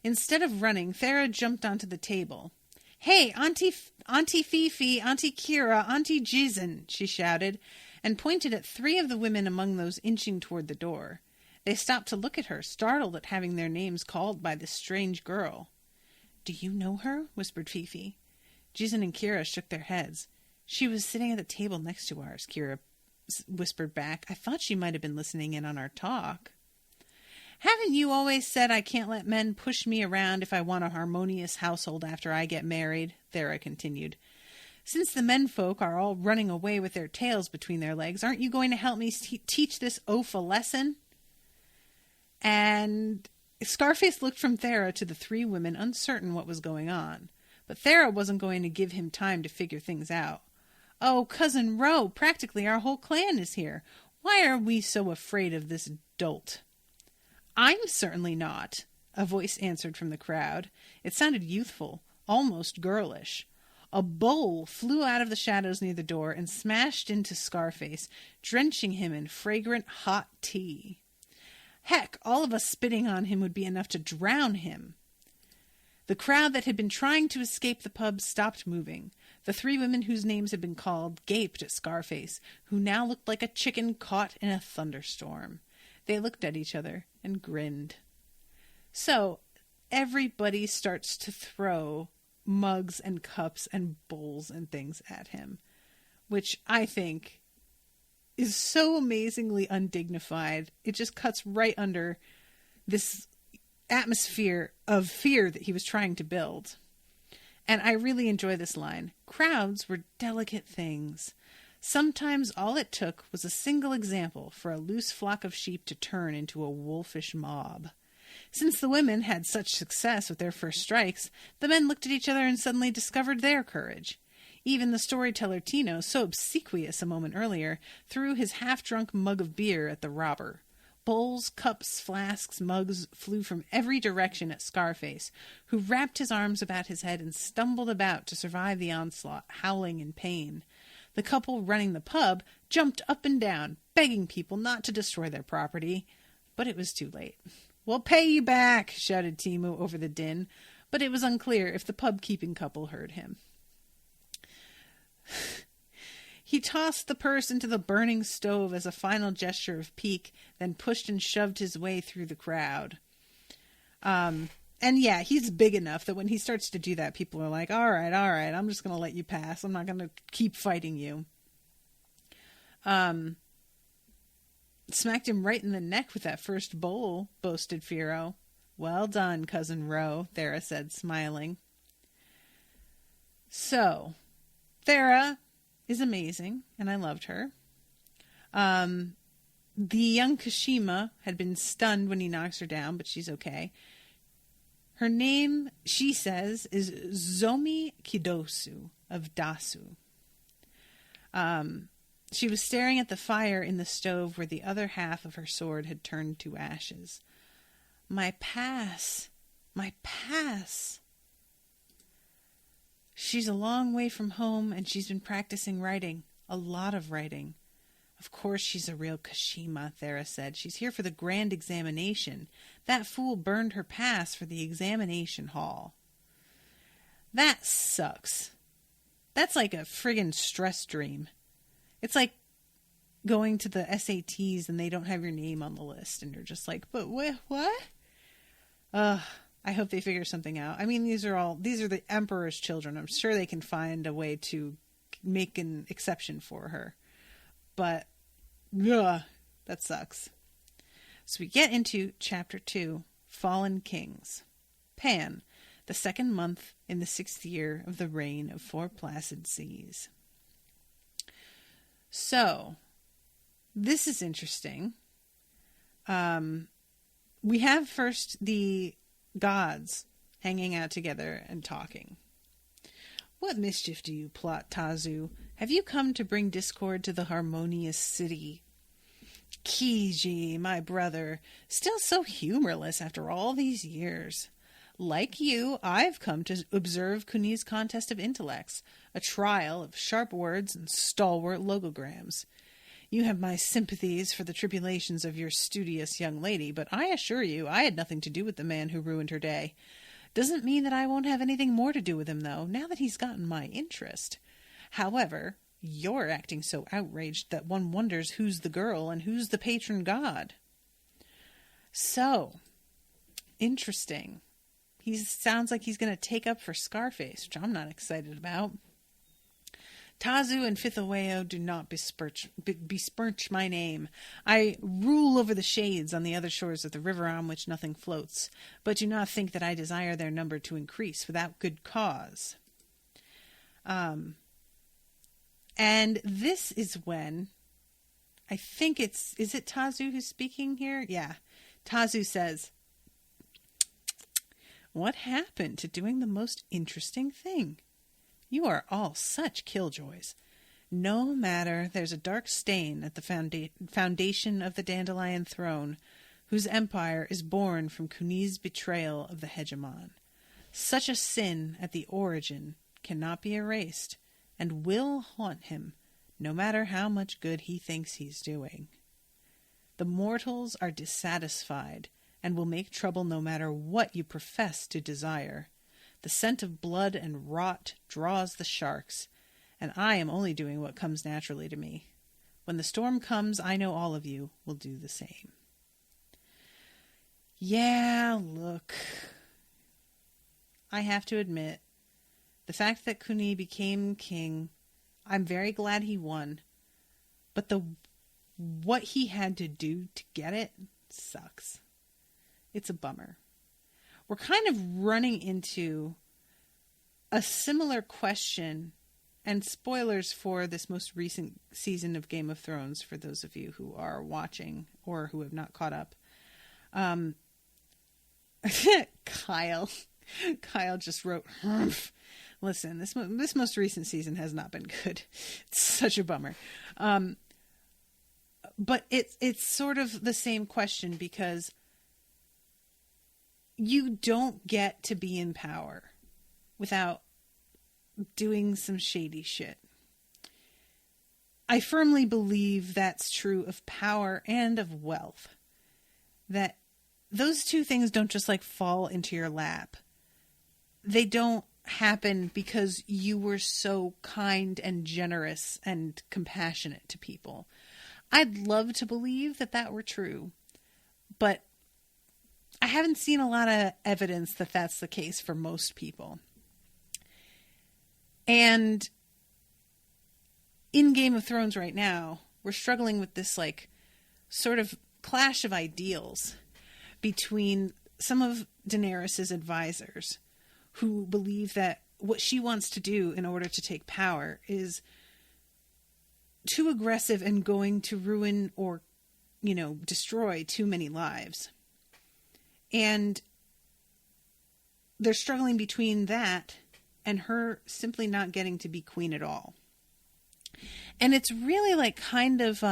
Instead of running, Thera jumped onto the table. "Hey, Auntie Fifi, Auntie Kira, Auntie Jizen," she shouted, and pointed at 3 of the women among those inching toward the door. They stopped to look at her, startled at having their names called by this strange girl. "Do you know her?" whispered Fifi. Jizen and Kira shook their heads. "She was sitting at the table next to ours," Kira whispered back. "I thought she might have been listening in on our talk." "Haven't you always said I can't let men push me around if I want a harmonious household after I get married?" Thera continued. "Since the menfolk are all running away with their tails between their legs, aren't you going to help me teach this oaf a lesson?" And Scarface looked from Thera to the 3 women, uncertain what was going on. But Thera wasn't going to give him time to figure things out. "Oh, Cousin Ro, practically our whole clan is here. Why are we so afraid of this dolt?" "I'm certainly not," a voice answered from the crowd. It sounded youthful, almost girlish. A bowl flew out of the shadows near the door and smashed into Scarface, drenching him in fragrant hot tea. Heck, all of us spitting on him would be enough to drown him. The crowd that had been trying to escape the pub stopped moving. The 3 women whose names had been called gaped at Scarface, who now looked like a chicken caught in a thunderstorm. They looked at each other and grinned. So, everybody starts to throw mugs and cups and bowls and things at him, which I think is so amazingly undignified. It just cuts right under this atmosphere of fear that he was trying to build. And I really enjoy this line. Crowds were delicate things. Sometimes all it took was a single example for a loose flock of sheep to turn into a wolfish mob. Since the women had such success with their first strikes, the men looked at each other and suddenly discovered their courage. Even the storyteller Tino, so obsequious a moment earlier, threw his half-drunk mug of beer at the robber. Bowls, cups, flasks, mugs flew from every direction at Scarface, who wrapped his arms about his head and stumbled about to survive the onslaught, howling in pain. The couple running the pub jumped up and down, begging people not to destroy their property. But it was too late. "We'll pay you back," shouted Timu over the din, but it was unclear if the pub-keeping couple heard him. He tossed the purse into the burning stove as a final gesture of pique, then pushed and shoved his way through the crowd. And yeah, he's big enough that when he starts to do that, people are like, all right, I'm just going to let you pass. I'm not going to keep fighting you. Smacked him right in the neck with that first bowl, boasted Firo. "Well done, Cousin Ro," Thera said, smiling. So, Thera is amazing, and I loved her. The young Kashima had been stunned when he knocks her down, but she's okay. Her name, she says, is Zomi Kidosu of Dasu. She was staring at the fire in the stove where the other half of her sword had turned to ashes. My pass. She's a long way from home, and she's been practicing writing. A lot of writing. Of course she's a real Kashima, Thera said. She's here for the grand examination. That fool burned her pass for the examination hall. That sucks. That's like a friggin' stress dream. It's like going to the SATs and they don't have your name on the list, and you're just like, but what? I hope they figure something out. I mean, these are the Emperor's children. I'm sure they can find a way to make an exception for her. But, that sucks. So we get into Chapter 2, Fallen Kings. Pan, the 2nd month in the 6th year of the reign of 4 placid seas. So, This is interesting. We have first the gods hanging out together and talking. What mischief do you plot, Tazu? Have you come to bring discord to the harmonious city? Kiji, my brother, still so humorless after all these years. Like you, I've come to observe Kuni's contest of intellects, a trial of sharp words and stalwart logograms. You have my sympathies for the tribulations of your studious young lady, but I assure you I had nothing to do with the man who ruined her day. Doesn't mean that I won't have anything more to do with him, though, now that he's gotten my interest. However, you're acting so outraged that one wonders who's the girl and who's the patron god. So, interesting. He sounds like he's going to take up for Scarface, which I'm not excited about. Tazu and Fithaweo do not besmirch my name. I rule over the shades on the other shores of the river on which nothing floats, but do not think that I desire their number to increase without good cause. And this is when, I think is it Tazu who's speaking here? Yeah. Tazu says, "What happened to doing the most interesting thing? You are all such killjoys. No matter, there's a dark stain at the foundation of the Dandelion throne, whose empire is born from Kuni's betrayal of the hegemon. Such a sin at the origin cannot be erased, and will haunt him, no matter how much good he thinks he's doing. The mortals are dissatisfied, and will make trouble no matter what you profess to desire. The scent of blood and rot draws the sharks, and I am only doing what comes naturally to me. When the storm comes, I know all of you will do the same." Yeah, look. I have to admit, the fact that Kuni became king, I'm very glad he won, but what he had to do to get it sucks. It's a bummer. We're kind of running into a similar question, and spoilers for this most recent season of Game of Thrones for those of you who are watching or who have not caught up. Kyle just wrote, "Humph." Listen, this most recent season has not been good. It's such a bummer. But it's sort of the same question, because you don't get to be in power without doing some shady shit. I firmly believe that's true of power and of wealth. That those two things don't just fall into your lap. They don't happen because you were so kind and generous and compassionate to people. I'd love to believe that were true, but I haven't seen a lot of evidence that that's the case for most people. And in Game of Thrones right now, we're struggling with this sort of clash of ideals between some of Daenerys' advisors, who believe that what she wants to do in order to take power is too aggressive and going to ruin or, destroy too many lives. And they're struggling between that and her simply not getting to be queen at all. And it's really kind of,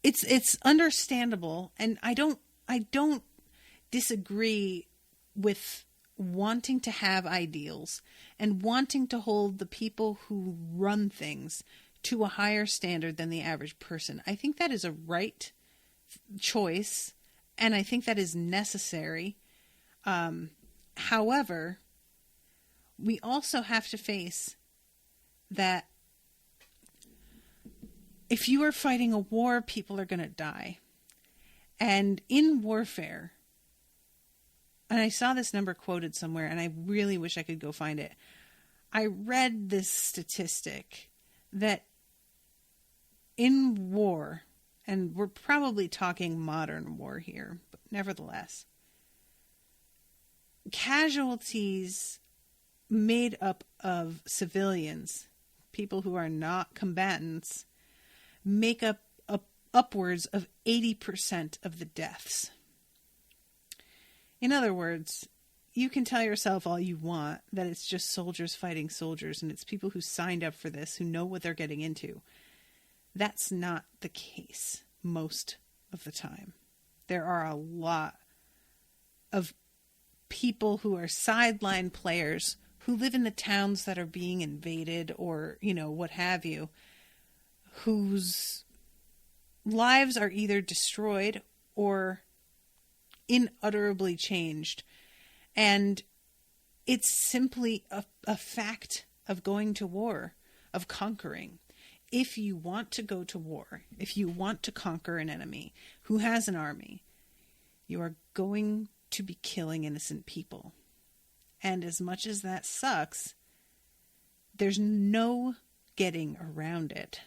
it's understandable. And I don't disagree with wanting to have ideals and wanting to hold the people who run things to a higher standard than the average person. I think that is a right choice, and I think that is necessary. However, we also have to face that if you are fighting a war, people are going to die. And in warfare, and I saw this number quoted somewhere, and I really wish I could go find it. I read this statistic that in war, and we're probably talking modern war here, but nevertheless, casualties made up of civilians, people who are not combatants, make up upwards of 80% of the deaths. In other words, you can tell yourself all you want that it's just soldiers fighting soldiers and it's people who signed up for this, who know what they're getting into. That's not the case most of the time. There are a lot of people who are sideline players who live in the towns that are being invaded or, what have you, whose lives are either destroyed or unutterably changed. And it's simply a fact of going to war, of conquering. If you want to go to war, if you want to conquer an enemy who has an army, you are going to be killing innocent people. And as much as that sucks, there's no getting around it.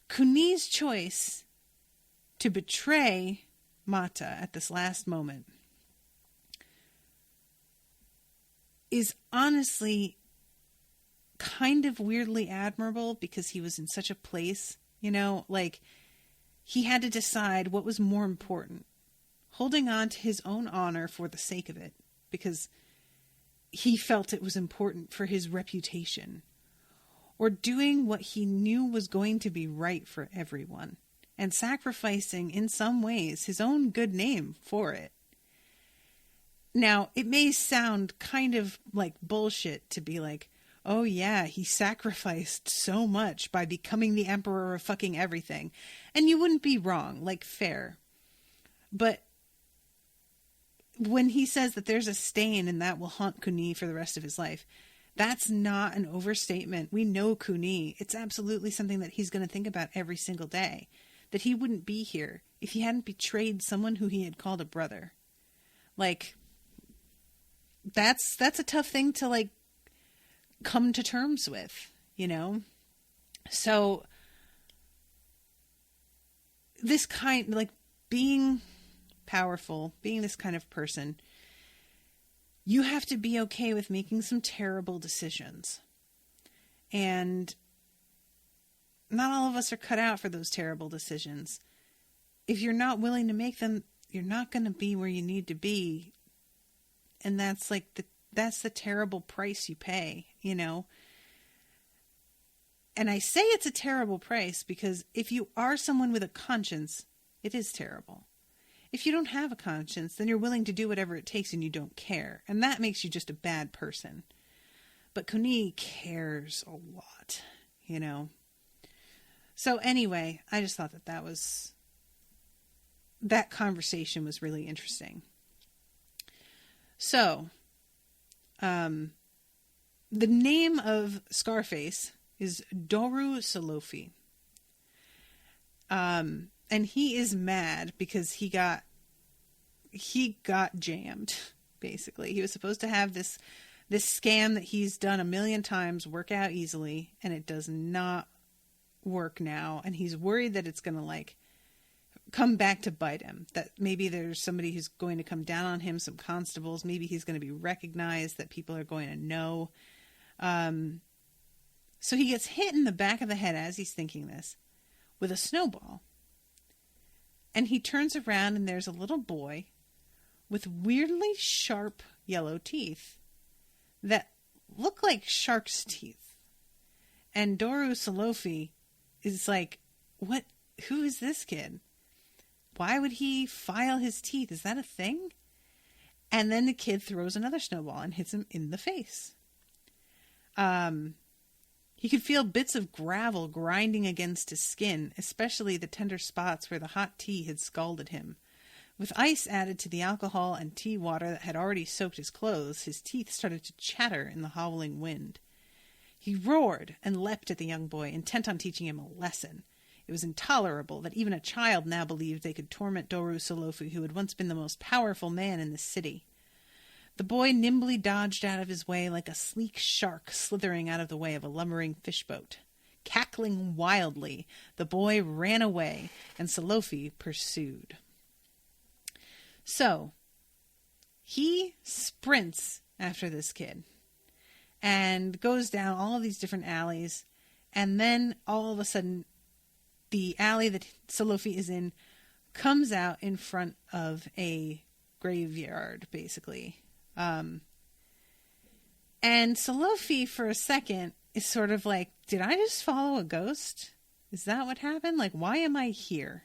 Kuni's choice to betray Mata at this last moment is honestly kind of weirdly admirable because he was in such a place, he had to decide what was more important. Holding on to his own honor for the sake of it, because he felt it was important for his reputation, or doing what he knew was going to be right for everyone, and sacrificing in some ways his own good name for it. Now, it may sound kind of like bullshit to be like, oh yeah, he sacrificed so much by becoming the emperor of fucking everything. And you wouldn't be wrong, fair. But when he says that there's a stain and that will haunt Kuni for the rest of his life, that's not an overstatement. We know Kuni. It's absolutely something that he's going to think about every single day. That he wouldn't be here if he hadn't betrayed someone who he had called a brother. That's a tough thing to come to terms with, So this kind, being powerful, being this kind of person, you have to be okay with making some terrible decisions. And not all of us are cut out for those terrible decisions. If you're not willing to make them, you're not going to be where you need to be. And that's the terrible price you pay, And I say it's a terrible price because if you are someone with a conscience, it is terrible. If you don't have a conscience, then you're willing to do whatever it takes and you don't care. And that makes you just a bad person. But Kuni cares a lot, So anyway, I just thought that conversation was really interesting. So, the name of Scarface is Doru Salofi. And he is mad because he got jammed, basically. He was supposed to have this scam that he's done 1,000,000 times work out easily, and it does not work now. And he's worried that it's going to come back to bite him, that maybe there's somebody who's going to come down on him, some constables, maybe he's going to be recognized, that people are going to know. So he gets hit in the back of the head as he's thinking this with a snowball. And he turns around and there's a little boy with weirdly sharp yellow teeth that look like shark's teeth. And Doru Salofi is like, what? Who is this kid? Why would he file his teeth? Is that a thing? And then the kid throws another snowball and hits him in the face. He could feel bits of gravel grinding against his skin, especially the tender spots where the hot tea had scalded him. With ice added to the alcohol and tea water that had already soaked his clothes, his teeth started to chatter in the howling wind. He roared and leapt at the young boy, intent on teaching him a lesson. It was intolerable that even a child now believed they could torment Doru Salofi, who had once been the most powerful man in the city. The boy nimbly dodged out of his way like a sleek shark slithering out of the way of a lumbering fishboat. Cackling wildly, the boy ran away, and Salofi pursued. So, he sprints after this kid and goes down all of these different alleys, and then all of a sudden the alley that Salofi is in comes out in front of a graveyard, basically. And Salofi, for a second, is sort of like, did I just follow a ghost? Is that what happened? Like, why am I here?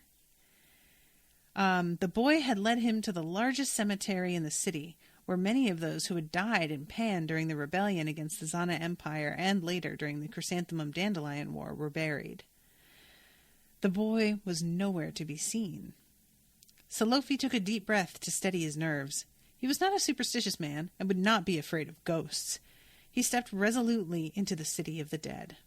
The boy had led him to the largest cemetery in the city, where many of those who had died in Pan during the rebellion against the Zana Empire and later during the Chrysanthemum Dandelion War were buried. The boy was nowhere to be seen. Salofi took a deep breath to steady his nerves. He was not a superstitious man and would not be afraid of ghosts. He stepped resolutely into the city of the dead.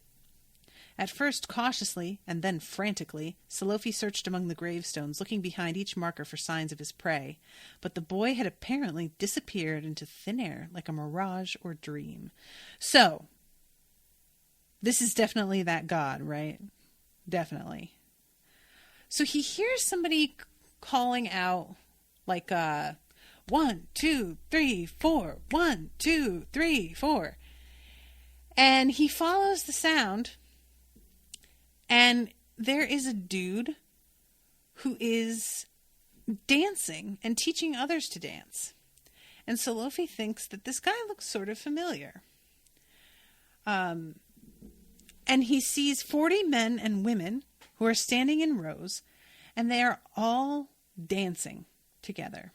At first cautiously, and then frantically, Salofi searched among the gravestones, looking behind each marker for signs of his prey. But the boy had apparently disappeared into thin air like a mirage or dream. So, this is definitely that god, right? Definitely. So he hears somebody calling out like 1, 2, 3, 4, 1, 2, 3, 4. And he follows the sound, and there is a dude who is dancing and teaching others to dance. And Salofi thinks that this guy looks sort of familiar. And he sees 40 men and women who are standing in rows, and they are all dancing together.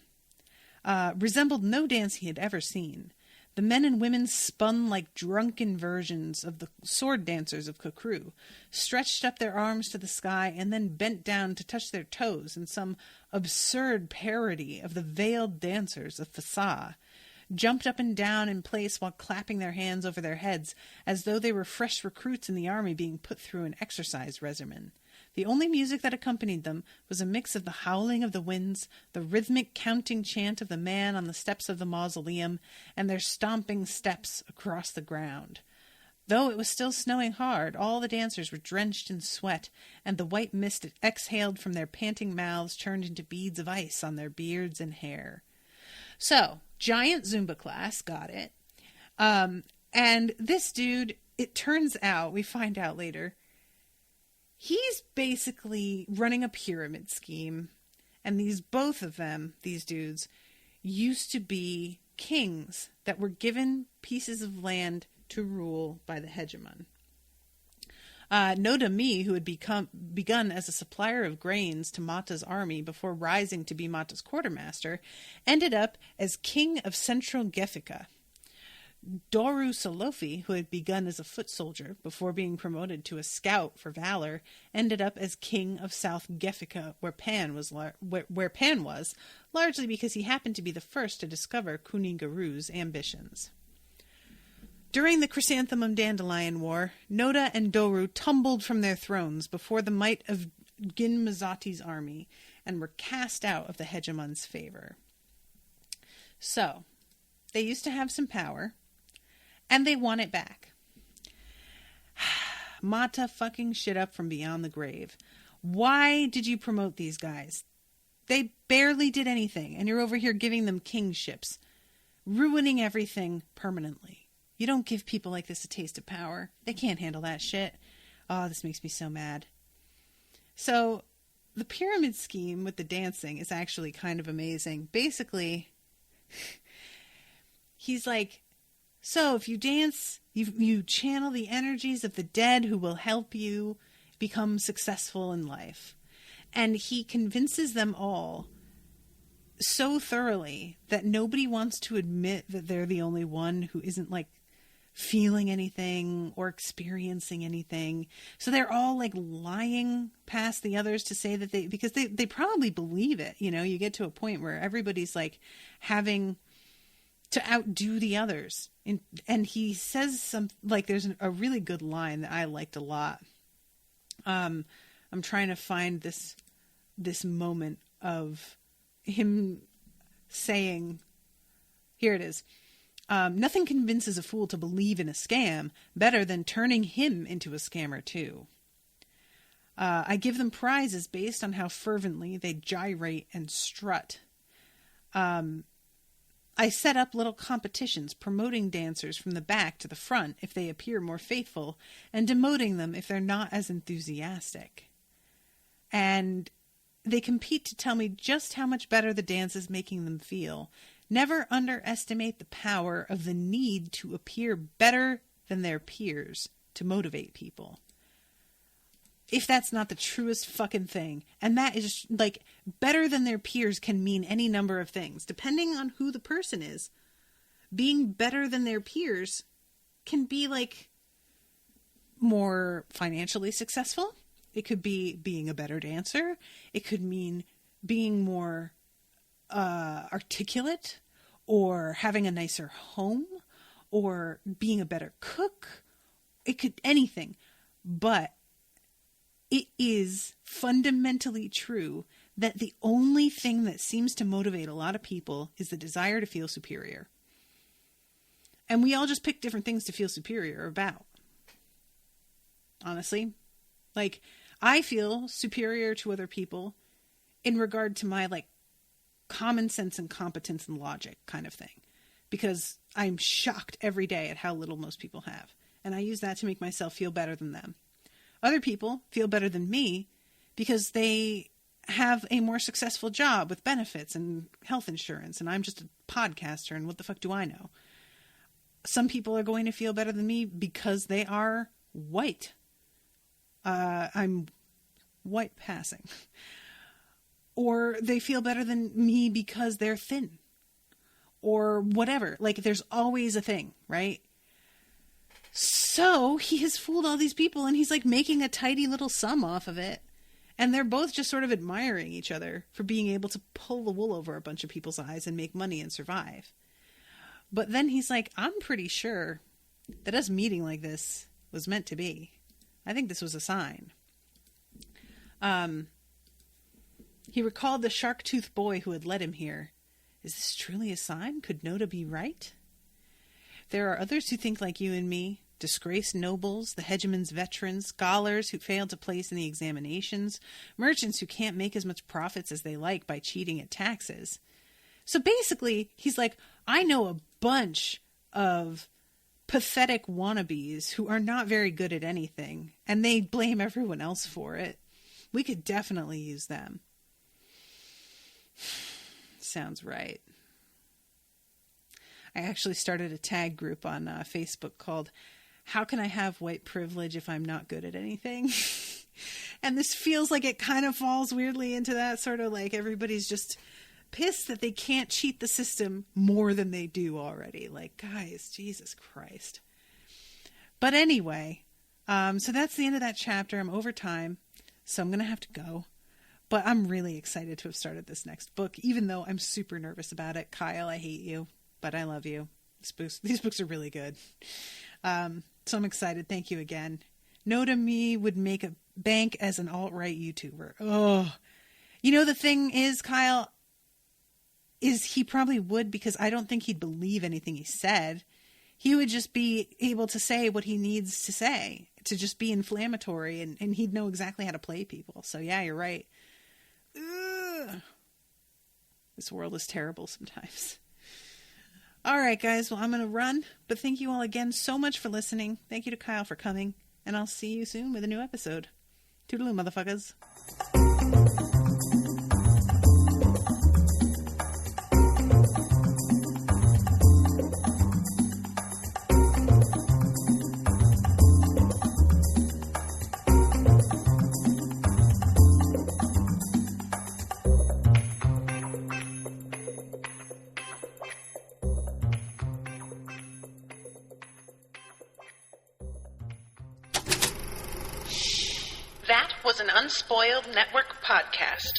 Resembled no dance he had ever seen. The men and women spun like drunken versions of the sword dancers of Kokru, stretched up their arms to the sky, and then bent down to touch their toes in some absurd parody of the veiled dancers of Fasa, jumped up and down in place while clapping their hands over their heads, as though they were fresh recruits in the army being put through an exercise regimen. The only music that accompanied them was a mix of the howling of the winds, the rhythmic counting chant of the man on the steps of the mausoleum, and their stomping steps across the ground. Though it was still snowing hard, all the dancers were drenched in sweat, and the white mist exhaled from their panting mouths turned into beads of ice on their beards and hair. So, giant Zumba class, got it. And this dude, it turns out, we find out later, he's basically running a pyramid scheme, and both of them, these dudes, used to be kings that were given pieces of land to rule by the hegemon. Noda Mi, who had begun as a supplier of grains to Mata's army before rising to be Mata's quartermaster, ended up as king of central Gefika. Doru Salofi, who had begun as a foot soldier before being promoted to a scout for valor, ended up as king of South Gefika, where Pan was, largely because he happened to be the first to discover Kuni Garu's ambitions. During the Chrysanthemum Dandelion War, Noda and Doru tumbled from their thrones before the might of Gin Mazati's army and were cast out of the hegemon's favor. So, they used to have some power, and they want it back. Mata fucking shit up from beyond the grave. Why did you promote these guys? They barely did anything, and you're over here giving them kingships, ruining everything permanently. You don't give people like this a taste of power. They can't handle that shit. Oh, this makes me so mad. So, the pyramid scheme with the dancing is actually kind of amazing. Basically, he's like, so if you dance, you channel the energies of the dead who will help you become successful in life. And he convinces them all so thoroughly that nobody wants to admit that they're the only one who isn't like feeling anything or experiencing anything. So they're all like lying past the others to say that because they probably believe it. You know, you get to a point where everybody's like having to outdo the others. And he says there's a really good line that I liked a lot. I'm trying to find this moment of him saying, here it is. Nothing convinces a fool to believe in a scam better than turning him into a scammer too. I give them prizes based on how fervently they gyrate and strut. I set up little competitions promoting dancers from the back to the front if they appear more faithful, and demoting them if they're not as enthusiastic. And they compete to tell me just how much better the dance is making them feel. Never underestimate the power of the need to appear better than their peers to motivate people. If that's not the truest fucking thing. And that is like, better than their peers can mean any number of things. Depending on who the person is, being better than their peers can be like more financially successful. It could be being a better dancer. It could mean being more articulate, or having a nicer home, or being a better cook. It could anything. But it is fundamentally true that the only thing that seems to motivate a lot of people is the desire to feel superior. And we all just pick different things to feel superior about. Honestly. Like, I feel superior to other people in regard to my, like, common sense and competence and logic kind of thing. Because I'm shocked every day at how little most people have. And I use that to make myself feel better than them. Other people feel better than me because they have a more successful job with benefits and health insurance. And I'm just a podcaster, and what the fuck do I know? Some people are going to feel better than me because they are white. I'm white passing. Or they feel better than me because they're thin. Or whatever. Like, there's always a thing, right? So he has fooled all these people, and he's like making a tidy little sum off of it. And they're both just sort of admiring each other for being able to pull the wool over a bunch of people's eyes and make money and survive. But then he's like, I'm pretty sure that us meeting like this was meant to be. I think this was a sign. He recalled the shark-toothed boy who had led him here. Is this truly a sign? Could Noda be right? There are others who think like you and me. Disgraced nobles, the hegemon's veterans, scholars who failed to place in the examinations, merchants who can't make as much profits as they like by cheating at taxes. So basically, he's like, I know a bunch of pathetic wannabes who are not very good at anything, and they blame everyone else for it. We could definitely use them. Sounds right. I actually started a tag group on Facebook called How Can I Have White Privilege If I'm Not Good at Anything? And this feels like it kind of falls weirdly into that sort of like everybody's just pissed that they can't cheat the system more than they do already. Like, guys, Jesus Christ. But anyway, so that's the end of that chapter. I'm over time, so I'm going to have to go. But I'm really excited to have started this next book, even though I'm super nervous about it. Kyle, I hate you, but I love you. These books are really good. So I'm excited. Thank you again. Noda me would make a bank as an alt-right YouTuber. Oh, you know, the thing is, Kyle, is he probably would, because I don't think he'd believe anything he said. He would just be able to say what he needs to say, to just be inflammatory, and he'd know exactly how to play people. So yeah, you're right. Ugh. This world is terrible sometimes. All right, guys. Well, I'm going to run, but thank you all again so much for listening. Thank you to Kyle for coming, and I'll see you soon with a new episode. Toodaloo, motherfuckers. That was an Unspoiled Network podcast.